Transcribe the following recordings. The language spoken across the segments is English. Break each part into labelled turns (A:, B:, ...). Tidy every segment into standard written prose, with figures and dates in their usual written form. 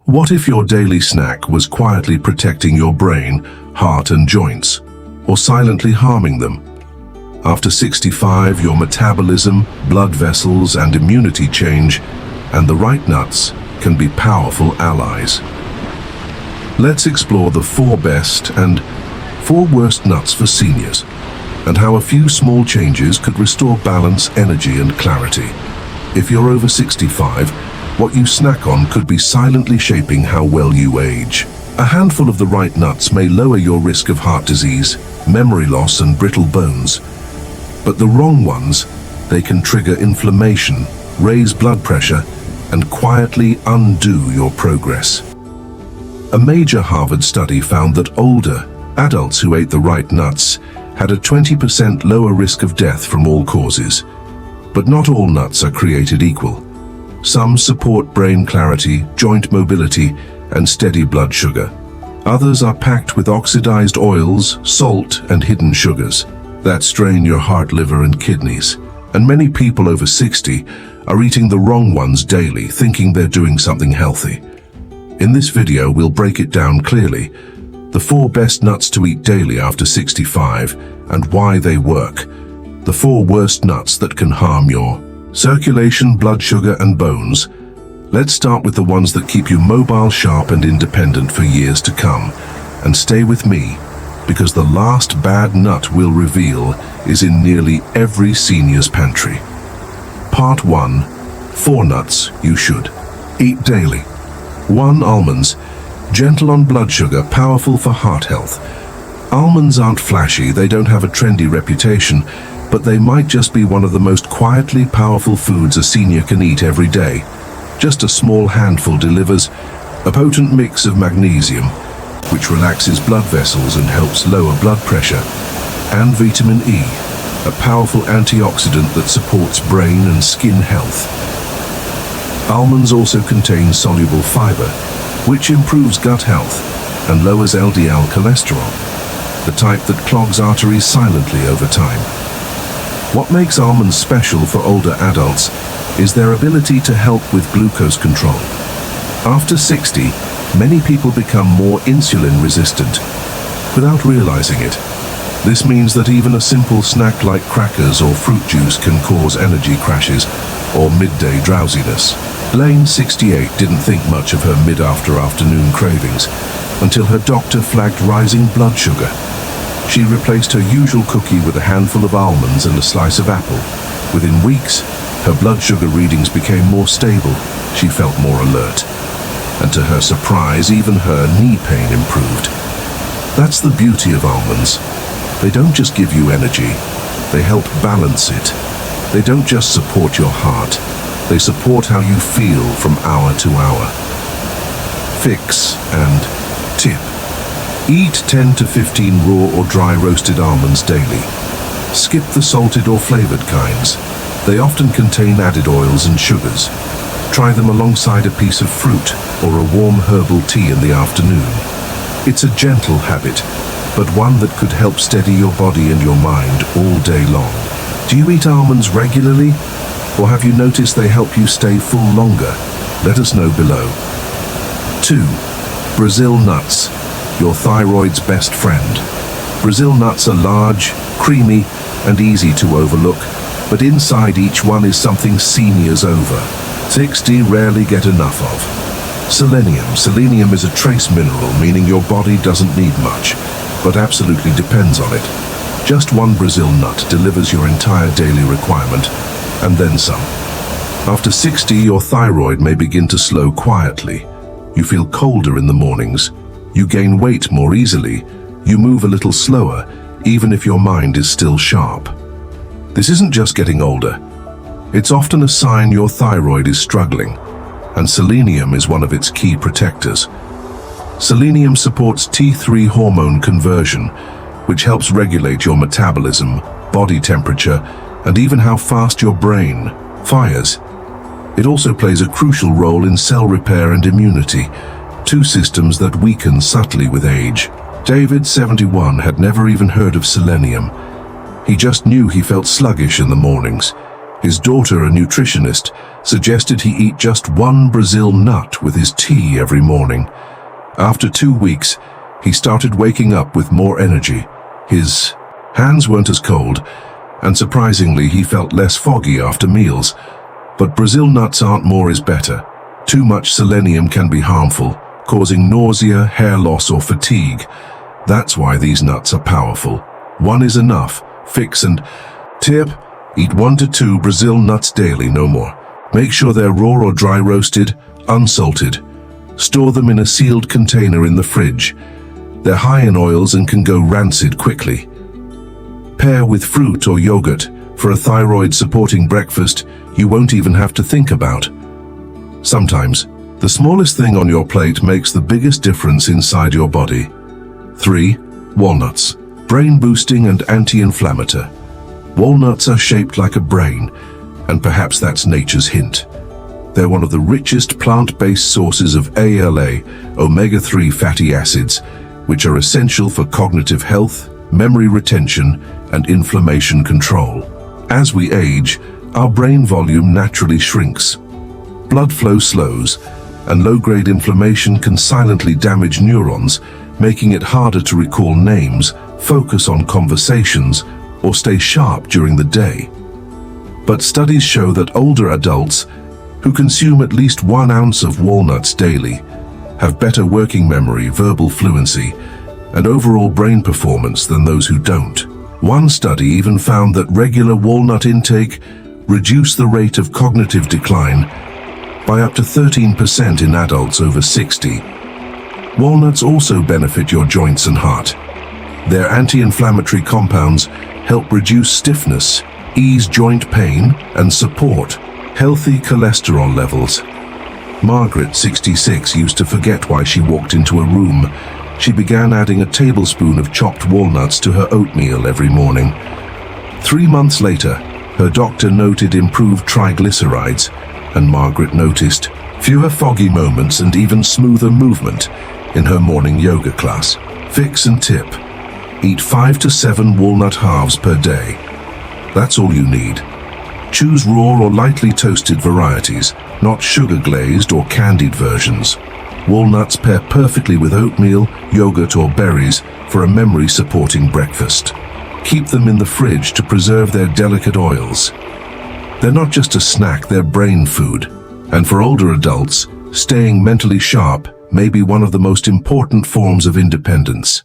A: What if your daily snack was quietly protecting your brain, heart and joints, or silently harming them? After 65, your metabolism, blood vessels and immunity change, and the right nuts can be powerful allies. Let's explore the 4 best and 4 worst nuts for seniors, and how a few small changes could restore balance, energy and clarity. If you're over 65, what you snack on could be silently shaping how well you age. A handful of the right nuts may lower your risk of heart disease, memory loss and brittle bones. But the wrong ones, they can trigger inflammation, raise blood pressure, and quietly undo your progress. A major Harvard study found that older adults who ate the right nuts had a 20% lower risk of death from all causes. But not all nuts are created equal. Some support brain clarity, joint mobility, and steady blood sugar. Others are packed with oxidized oils, salt, and hidden sugars that strain your heart, liver, and kidneys. And many people over 60 are eating the wrong ones daily, thinking they're doing something healthy. In this video, we'll break it down clearly. The 4 best nuts to eat daily after 65 and why they work. The 4 worst nuts that can harm your circulation, blood sugar, and bones. Let's start with the ones that keep you mobile, sharp, and independent for years to come. And stay with me, because the last bad nut we'll reveal is in nearly every senior's pantry. Part 1. 4 nuts you should eat daily. 1. Almonds. Gentle on blood sugar, powerful for heart health. Almonds aren't flashy, they don't have a trendy reputation, but they might just be one of the most quietly powerful foods a senior can eat every day. Just a small handful delivers a potent mix of magnesium, which relaxes blood vessels and helps lower blood pressure, and vitamin E, a powerful antioxidant that supports brain and skin health. Almonds also contain soluble fiber, which improves gut health and lowers LDL cholesterol, the type that clogs arteries silently over time. What makes almonds special for older adults is their ability to help with glucose control. After 60, many people become more insulin resistant without realizing it. This means that even a simple snack like crackers or fruit juice can cause energy crashes or midday drowsiness. Lane, 68, didn't think much of her mid-afternoon cravings until her doctor flagged rising blood sugar. She replaced her usual cookie with a handful of almonds and a slice of apple. Within weeks, her blood sugar readings became more stable. She felt more alert. And to her surprise, even her knee pain improved. That's the beauty of almonds. They don't just give you energy, they help balance it. They don't just support your heart, they support how you feel from hour to hour. Fix and tip. Eat 10 to 15 raw or dry roasted almonds daily. Skip the salted or flavored kinds. They often contain added oils and sugars. Try them alongside a piece of fruit or a warm herbal tea in the afternoon. It's a gentle habit, but one that could help steady your body and your mind all day long. Do you eat almonds regularly? Or have you noticed they help you stay full longer? Let us know below. 2. Brazil nuts, your thyroid's best friend. Brazil nuts are large, creamy, and easy to overlook, but inside each one is something seniors over 60 rarely get enough of. Selenium. Selenium is a trace mineral, meaning your body doesn't need much, but absolutely depends on it. Just 1 Brazil nut delivers your entire daily requirement, and then some. After 60, your thyroid may begin to slow quietly. You feel colder in the mornings. You gain weight more easily. You move a little slower, even if your mind is still sharp. This isn't just getting older. It's often a sign your thyroid is struggling, and selenium is one of its key protectors. Selenium supports T3 hormone conversion, which helps regulate your metabolism, body temperature, and even how fast your brain fires. It also plays a crucial role in cell repair and immunity, 2 systems that weaken subtly with age. David, 71, had never even heard of selenium. He just knew he felt sluggish in the mornings. His daughter, a nutritionist, suggested he eat just one Brazil nut with his tea every morning. After 2 weeks, he started waking up with more energy. His hands weren't as cold, and surprisingly, he felt less foggy after meals. But Brazil nuts aren't more is better. Too much selenium can be harmful, causing nausea, hair loss, or fatigue. That's why these nuts are powerful. One is enough. Fix and tip: eat 1 to 2 Brazil nuts daily, no more. Make sure they're raw or dry roasted, unsalted. Store them in a sealed container in the fridge. They're high in oils and can go rancid quickly. Pair with fruit or yogurt for a thyroid-supporting breakfast you won't even have to think about. Sometimes, the smallest thing on your plate makes the biggest difference inside your body. 3. Walnuts. Brain-boosting and anti-inflammatory. Walnuts are shaped like a brain, and perhaps that's nature's hint. They're one of the richest plant-based sources of ALA, omega-3 fatty acids, which are essential for cognitive health, memory retention, and inflammation control. As we age, our brain volume naturally shrinks. Blood flow slows, and low-grade inflammation can silently damage neurons, making it harder to recall names, focus on conversations, or stay sharp during the day. But studies show that older adults who consume at least 1 ounce of walnuts daily have better working memory, verbal fluency, and overall brain performance than those who don't. One study even found that regular walnut intake reduced the rate of cognitive decline by up to 13% in adults over 60. Walnuts also benefit your joints and heart. Their anti-inflammatory compounds help reduce stiffness, ease joint pain, and support healthy cholesterol levels. Margaret, 66, used to forget why she walked into a room. She began adding a tablespoon of chopped walnuts to her oatmeal every morning. 3 months later, her doctor noted improved triglycerides, and Margaret noticed fewer foggy moments and even smoother movement in her morning yoga class. Fix and tip: eat 5 to 7 walnut halves per day. That's all you need. Choose raw or lightly toasted varieties, not sugar-glazed or candied versions. Walnuts pair perfectly with oatmeal, yogurt, or berries for a memory-supporting breakfast. Keep them in the fridge to preserve their delicate oils. They're not just a snack, they're brain food. And for older adults, staying mentally sharp may be one of the most important forms of independence.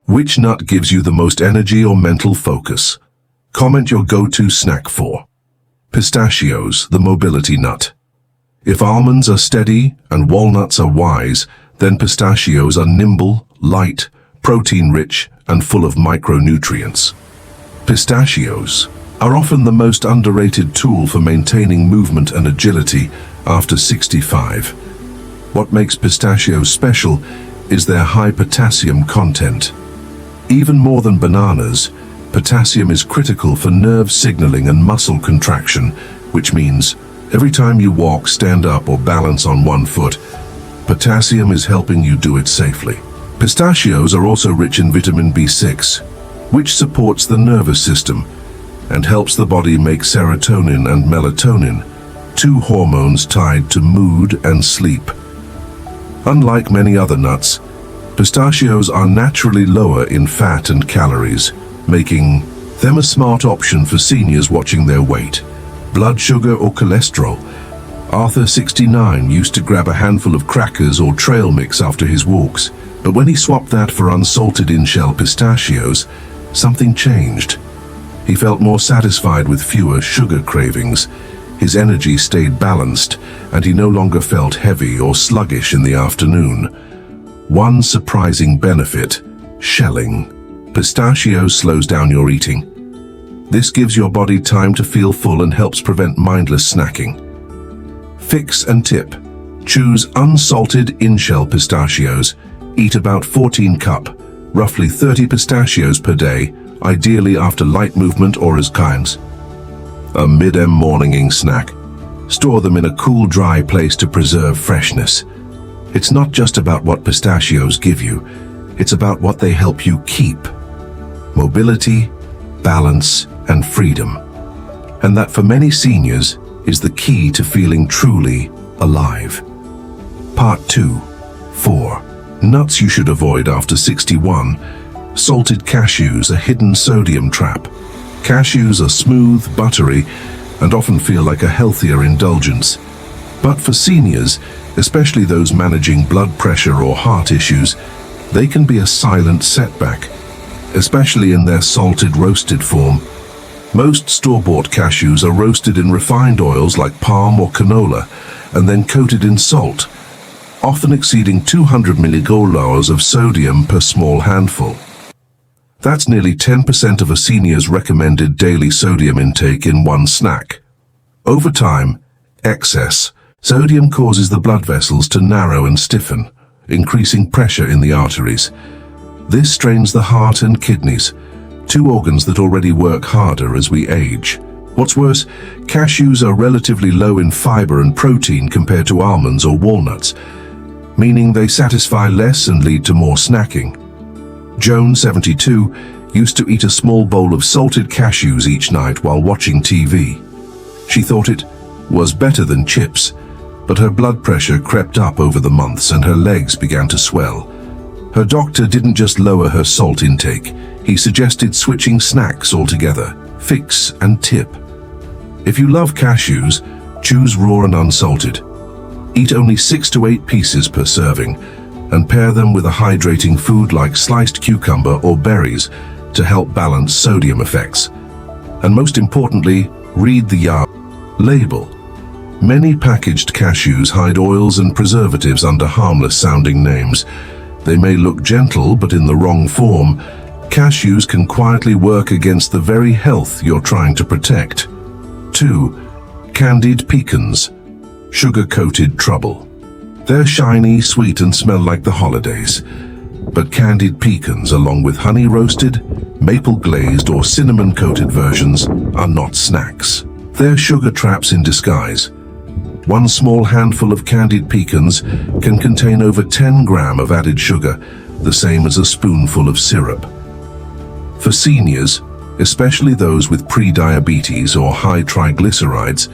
A: Which nut gives you the most energy or mental focus? Comment your go-to snack for. Pistachios, the mobility nut. If almonds are steady and walnuts are wise, then pistachios are nimble, light, protein-rich, and full of micronutrients. Pistachios are often the most underrated tool for maintaining movement and agility after 65. What makes pistachios special is their high potassium content. Even more than bananas, potassium is critical for nerve signaling and muscle contraction, which means every time you walk, stand up, or balance on one foot, potassium is helping you do it safely. Pistachios are also rich in vitamin B6, which supports the nervous system and helps the body make serotonin and melatonin, 2 hormones tied to mood and sleep. Unlike many other nuts, pistachios are naturally lower in fat and calories, making them a smart option for seniors watching their weight, blood sugar, or cholesterol. Arthur, 69, used to grab a handful of crackers or trail mix after his walks, but when he swapped that for unsalted in-shell pistachios, something changed. He felt more satisfied with fewer sugar cravings. His energy stayed balanced, and he no longer felt heavy or sluggish in the afternoon. One surprising benefit: shelling. Pistachios slows down your eating. This gives your body time to feel full and helps prevent mindless snacking. Fix and tip: choose unsalted in-shell pistachios. Eat about 14 cup, roughly 30 pistachios per day, ideally after light movement or as kinds. A mid-morning snack. Store them in a cool, dry place to preserve freshness. It's not just about what pistachios give you, it's about what they help you keep. Mobility, balance, and freedom. and that for many seniors is the key to feeling truly alive. Part 2. 4. Nuts you should avoid after 61. Salted cashews, a hidden sodium trap. Cashews are smooth, buttery, and often feel like a healthier indulgence. But for seniors, especially those managing blood pressure or heart issues, they can be a silent setback, especially in their salted roasted form. Most store-bought cashews are roasted in refined oils like palm or canola, and then coated in salt, often exceeding 200 milligaulours of sodium per small handful. That's nearly 10% of a senior's recommended daily sodium intake in one snack. Over time, excess sodium causes the blood vessels to narrow and stiffen, increasing pressure in the arteries. This strains the heart and kidneys, two organs that already work harder as we age. What's worse, cashews are relatively low in fiber and protein compared to almonds or walnuts, meaning they satisfy less and lead to more snacking. Joan, 72, used to eat a small bowl of salted cashews each night while watching TV. She thought it was better than chips, but her blood pressure crept up over the months and her legs began to swell. Her doctor didn't just lower her salt intake, he suggested switching snacks altogether. Fix and tip. If you love cashews, choose raw and unsalted. Eat only 6 to 8 pieces per serving, and pair them with a hydrating food like sliced cucumber or berries to help balance sodium effects. And most importantly, read the label. Many packaged cashews hide oils and preservatives under harmless-sounding names. They may look gentle, but in the wrong form, cashews can quietly work against the very health you're trying to protect. 2. Candied pecans. Sugar-coated trouble. They're shiny, sweet, and smell like the holidays. But candied pecans, along with honey-roasted, maple-glazed, or cinnamon-coated versions, are not snacks. They're sugar traps in disguise. One small handful of candied pecans can contain over 10 grams of added sugar, the same as a spoonful of syrup. For seniors, especially those with pre-diabetes or high triglycerides,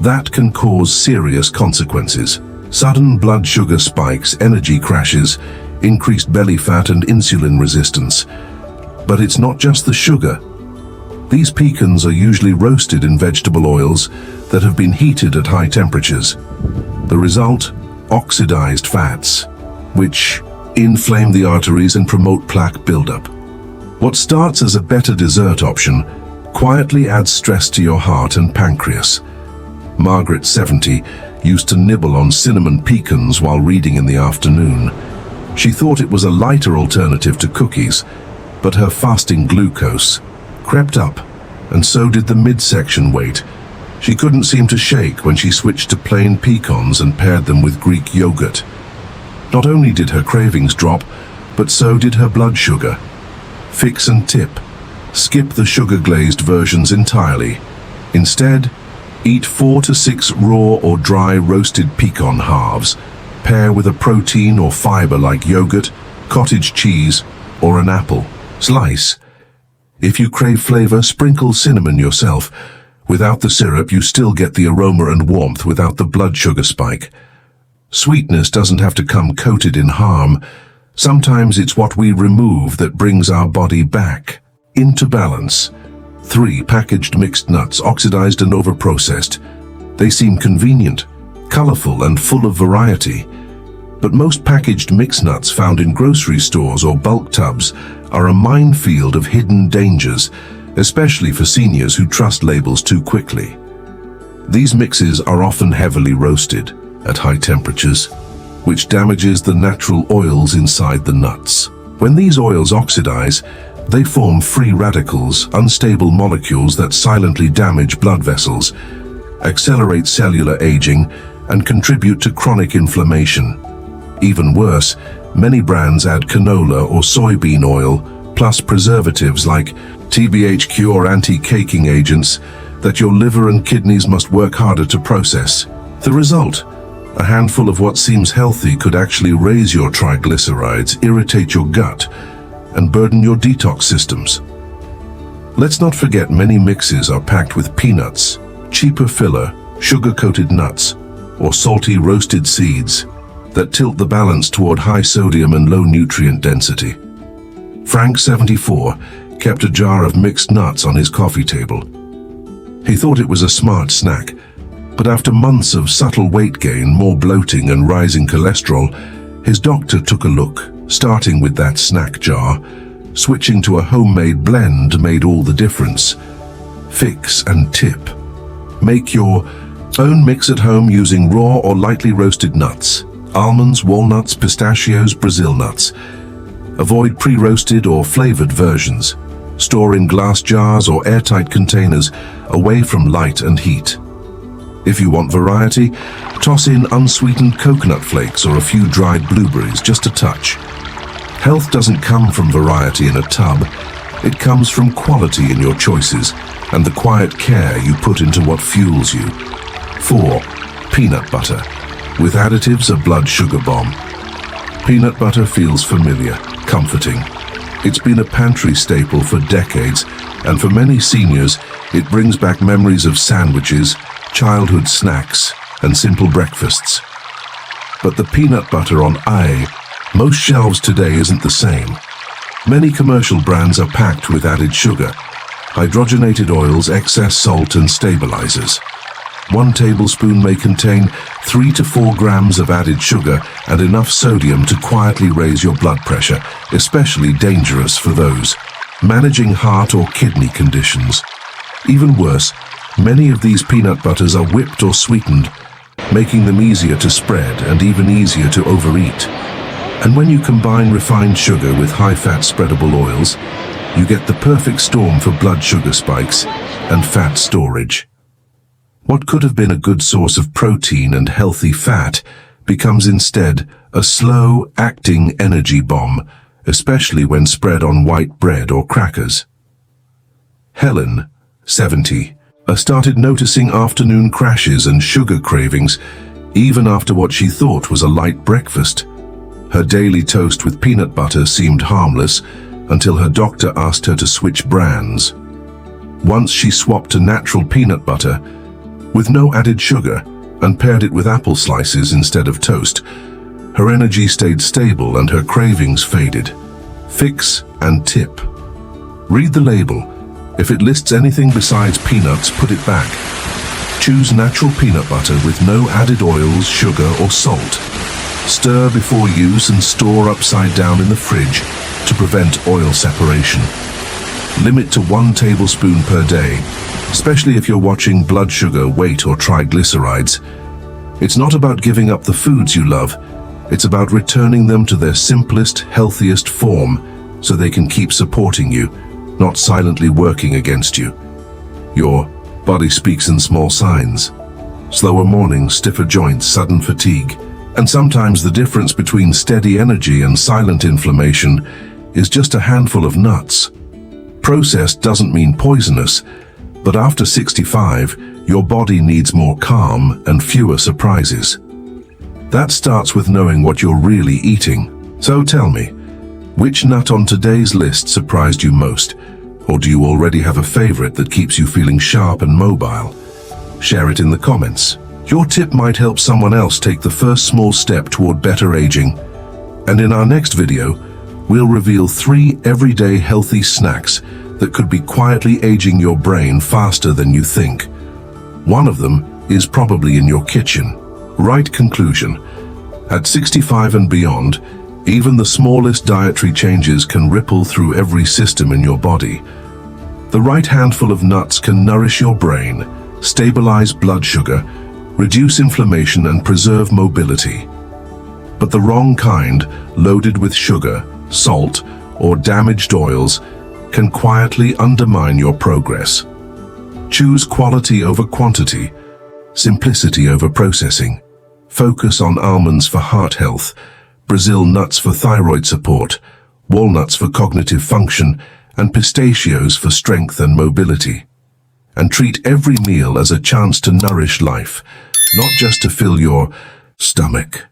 A: that can cause serious consequences. Sudden blood sugar spikes, energy crashes, increased belly fat and insulin resistance. But it's not just the sugar. These pecans are usually roasted in vegetable oils that have been heated at high temperatures. The result? Oxidized fats, which inflame the arteries and promote plaque buildup. What starts as a better dessert option quietly adds stress to your heart and pancreas. Margaret, 70, used to nibble on cinnamon pecans while reading in the afternoon. She thought it was a lighter alternative to cookies, but her fasting glucose crept up, and so did the midsection weight. She couldn't seem to shake when she switched to plain pecans and paired them with Greek yogurt. Not only did her cravings drop, but so did her blood sugar. Fix and tip. Skip the sugar-glazed versions entirely. Instead, eat 4 to 6 raw or dry roasted pecan halves. Pair with a protein or fiber like yogurt, cottage cheese, or an apple. Slice. If you crave flavor, sprinkle cinnamon yourself. Without the syrup, you still get the aroma and warmth without the blood sugar spike. Sweetness doesn't have to come coated in harm. Sometimes it's what we remove that brings our body back into balance. 3. Packaged mixed nuts, oxidized and overprocessed. They seem convenient, colorful, and full of variety. But most packaged mixed nuts found in grocery stores or bulk tubs are a minefield of hidden dangers, especially for seniors who trust labels too quickly. These mixes are often heavily roasted at high temperatures, which damages the natural oils inside the nuts. When these oils oxidize, they form free radicals, unstable molecules that silently damage blood vessels, accelerate cellular aging, and contribute to chronic inflammation. Even worse, many brands add canola or soybean oil, plus preservatives like TBHQ or anti-caking agents that your liver and kidneys must work harder to process. The result? A handful of what seems healthy could actually raise your triglycerides, irritate your gut, and burden your detox systems. Let's not forget many mixes are packed with peanuts, cheaper filler, sugar-coated nuts, or salty roasted seeds that tilt the balance toward high sodium and low nutrient density. Frank, 74, kept a jar of mixed nuts on his coffee table. He thought it was a smart snack, but after months of subtle weight gain, more bloating and rising cholesterol, his doctor took a look, starting with that snack jar. Switching to a homemade blend made all the difference. Fix and tip: make your own mix at home using raw or lightly roasted nuts, almonds, walnuts, pistachios, Brazil nuts. Avoid pre-roasted or flavored versions. Store in glass jars or airtight containers, away from light and heat. If you want variety, toss in unsweetened coconut flakes or a few dried blueberries, just a touch. Health doesn't come from variety in a tub. It comes from quality in your choices and the quiet care you put into what fuels you. 4. Peanut butter. With additives, a blood sugar bomb. Peanut butter feels familiar, comforting. It's been a pantry staple for decades, and for many seniors, it brings back memories of sandwiches, childhood snacks, and simple breakfasts. But the peanut butter on most shelves today isn't the same. Many commercial brands are packed with added sugar, hydrogenated oils, excess salt, and stabilizers. 1 tablespoon may contain 3 to 4 grams of added sugar and enough sodium to quietly raise your blood pressure, especially dangerous for those managing heart or kidney conditions. Even worse, many of these peanut butters are whipped or sweetened, making them easier to spread and even easier to overeat. And when you combine refined sugar with high-fat spreadable oils, you get the perfect storm for blood sugar spikes and fat storage. What could have been a good source of protein and healthy fat becomes instead a slow-acting energy bomb, especially when spread on white bread or crackers. Helen, 70, started noticing afternoon crashes and sugar cravings even after what she thought was a light breakfast. Her daily toast with peanut butter seemed harmless until her doctor asked her to switch brands. Once she swapped to natural peanut butter with no added sugar and paired it with apple slices instead of toast, her energy stayed stable and her cravings faded. Fix and tip: read the label. If it lists anything besides peanuts, put it back. Choose natural peanut butter with no added oils, sugar, or salt. Stir before use and store upside down in the fridge to prevent oil separation. Limit to 1 tablespoon per day, especially if you're watching blood sugar, weight, or triglycerides. It's not about giving up the foods you love. It's about returning them to their simplest, healthiest form so they can keep supporting you, not silently working against you. Your body speaks in small signs: slower mornings, stiffer joints, sudden fatigue. And sometimes the difference between steady energy and silent inflammation is just a handful of nuts. Processed doesn't mean poisonous, but after 65, your body needs more calm and fewer surprises. That starts with knowing what you're really eating. So tell me, which nut on today's list surprised you most? Or do you already have a favorite that keeps you feeling sharp and mobile? Share it in the comments. Your tip might help someone else take the first small step toward better aging. And in our next video, we'll reveal 3 everyday healthy snacks that could be quietly aging your brain faster than you think. One of them is probably in your kitchen. Right conclusion: at 65 and beyond, even the smallest dietary changes can ripple through every system in your body. The right handful of nuts can nourish your brain, stabilize blood sugar, reduce inflammation, and preserve mobility. But the wrong kind, loaded with sugar, salt, or damaged oils, can quietly undermine your progress. Choose quality over quantity, simplicity over processing. Focus on almonds for heart health, Brazil nuts for thyroid support, walnuts for cognitive function, and pistachios for strength and mobility. And treat every meal as a chance to nourish life, not just to fill your stomach.